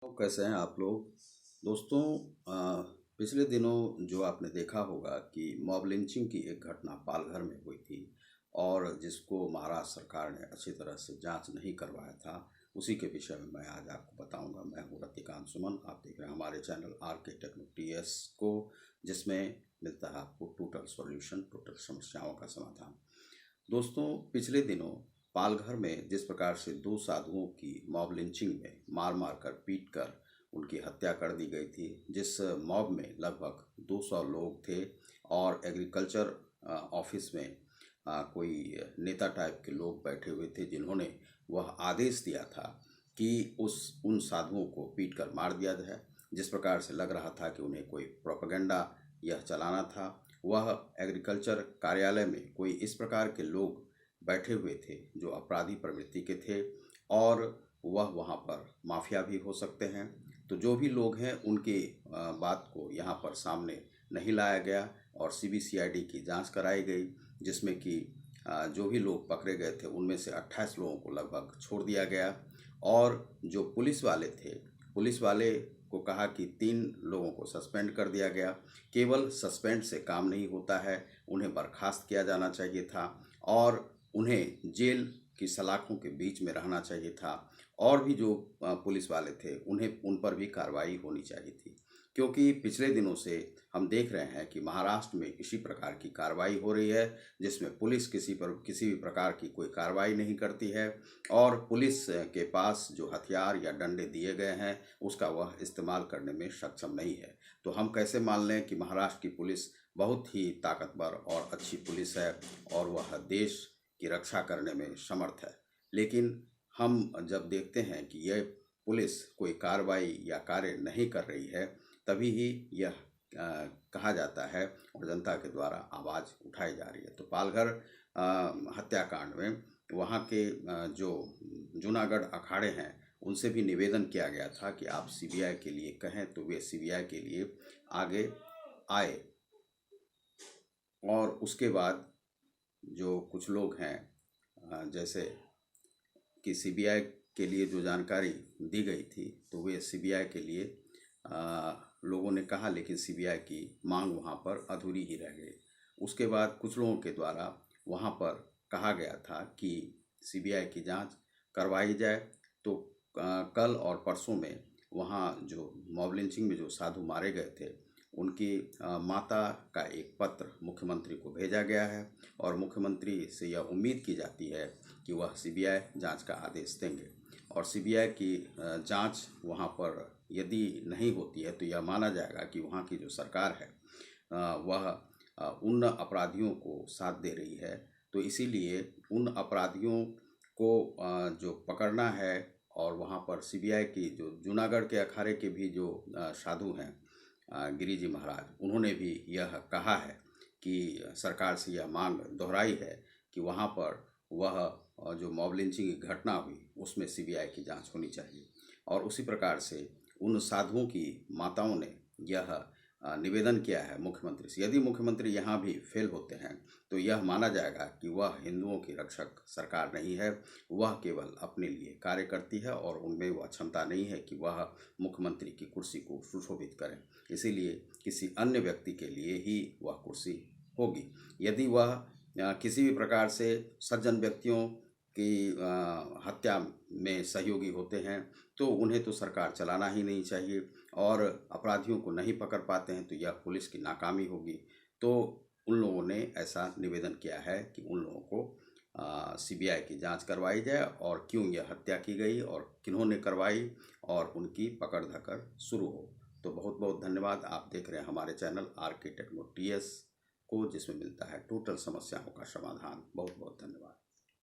तो कैसे हैं आप लोग। दोस्तों, पिछले दिनों जो आपने देखा होगा कि मॉब लिंचिंग की एक घटना पालघर में हुई थी और जिसको महाराष्ट्र सरकार ने अच्छी तरह से जांच नहीं करवाया था, उसी के विषय में मैं आज आपको बताऊंगा। मैं हूं रतिकांत सुमन, आप देख रहे हैं हमारे channel are K techno TS को, जिसमें मिलता है आपको टोटल सॉल्यूशन, टोटल समस्याओं का समाधान। दोस्तों, पिछले दिनों पालघर में जिस प्रकार से दो साधुओं की मॉब लिंचिंग में मार मार कर पीट कर उनकी हत्या कर दी गई थी, जिस मॉब में लगभग 200 लोग थे और एग्रीकल्चर ऑफिस में कोई नेता टाइप के लोग बैठे हुए थे, जिन्होंने वह आदेश दिया था कि उन साधुओं को पीट कर मार दिया जाए। जिस प्रकार से लग रहा था कि उन्हें कोई प्रोपेगेंडा यह चलाना था। वह एग्रीकल्चर कार्यालय में कोई इस प्रकार के लोग बैठे हुए थे जो अपराधी प्रवृत्ति के थे और वह वहाँ पर माफिया भी हो सकते हैं। तो जो भी लोग हैं उनकी बात को यहाँ पर सामने नहीं लाया गया और सीबीसीआईडी की जांच कराई गई, जिसमें कि जो भी लोग पकड़े गए थे उनमें से 28 लोगों को लगभग छोड़ दिया गया। और जो पुलिस वाले थे, पुलिस वाले को कहा कि 3 लोगों को सस्पेंड कर दिया गया। केवल सस्पेंड से काम नहीं होता है, उन्हें बर्खास्त किया जाना चाहिए था और उन्हें जेल की सलाखों के बीच में रहना चाहिए था। और भी जो पुलिस वाले थे उन्हें उन पर भी कार्रवाई होनी चाहिए थी, क्योंकि पिछले दिनों से हम देख रहे हैं कि महाराष्ट्र में इसी प्रकार की कार्रवाई हो रही है, जिसमें पुलिस किसी भी प्रकार की कोई कार्रवाई नहीं करती है और पुलिस के पास जो हथियार या डंडे दिए गए हैं उसका वह इस्तेमाल करने में सक्षम नहीं है। तो हम कैसे मान लें कि महाराष्ट्र की पुलिस बहुत ही ताकतवर और अच्छी पुलिस है और वह देश की रक्षा करने में समर्थ है। लेकिन हम जब देखते हैं कि यह पुलिस कोई कार्रवाई या कार्य नहीं कर रही है, तभी ही यह कहा जाता है और जनता के द्वारा आवाज़ उठाई जा रही है। तो पालघर हत्याकांड में वहाँ के जो जूनागढ़ अखाड़े हैं उनसे भी निवेदन किया गया था कि आप सीबीआई के लिए कहें, तो वे सीबीआई के लिए आगे आए। और उसके बाद जो कुछ लोग हैं, जैसे कि सीबीआई के लिए जो जानकारी दी गई थी तो वे सीबीआई के लिए लोगों ने कहा, लेकिन सीबीआई की मांग वहाँ पर अधूरी ही रह गई। उसके बाद कुछ लोगों के द्वारा वहाँ पर कहा गया था कि सीबीआई की जांच करवाई जाए। तो कल और परसों में वहाँ जो मॉब लिंचिंग में जो साधु मारे गए थे उनकी माता का एक पत्र मुख्यमंत्री को भेजा गया है और मुख्यमंत्री से यह उम्मीद की जाती है कि वह सीबीआई जांच का आदेश देंगे। और सीबीआई की जांच वहाँ पर यदि नहीं होती है तो यह माना जाएगा कि वहाँ की जो सरकार है वह उन अपराधियों को साथ दे रही है। तो इसीलिए उन अपराधियों को जो पकड़ना है, और वहाँ पर सीबीआई की जो जूनागढ़ के अखाड़े के भी जो साधु हैं, गिरी जी महाराज, उन्होंने भी यह कहा है कि सरकार से यह मांग दोहराई है कि वहाँ पर वह जो मॉब लिंचिंग की घटना हुई उसमें सीबीआई की जांच होनी चाहिए। और उसी प्रकार से उन साधुओं की माताओं ने यह निवेदन किया है मुख्यमंत्री से। यदि मुख्यमंत्री यहाँ भी फेल होते हैं तो यह माना जाएगा कि वह हिंदुओं की रक्षक सरकार नहीं है, वह केवल अपने लिए कार्य करती है और उनमें वह क्षमता नहीं है कि वह मुख्यमंत्री की कुर्सी को सुशोभित करें। इसीलिए किसी अन्य व्यक्ति के लिए ही वह कुर्सी होगी। यदि वह किसी भी प्रकार से सज्जन व्यक्तियों की हत्या में सहयोगी होते हैं तो उन्हें तो सरकार चलाना ही नहीं चाहिए, और अपराधियों को नहीं पकड़ पाते हैं तो यह पुलिस की नाकामी होगी। तो उन लोगों ने ऐसा निवेदन किया है कि उन लोगों को सीबीआई की जांच करवाई जाए और क्यों यह हत्या की गई और किन्होंने करवाई, और उनकी पकड़ धकड़ शुरू हो। तो बहुत बहुत धन्यवाद। आप देख रहे हैं हमारे channel are K techno TS को, जिसमें मिलता है टोटल समस्याओं का समाधान। बहुत बहुत धन्यवाद।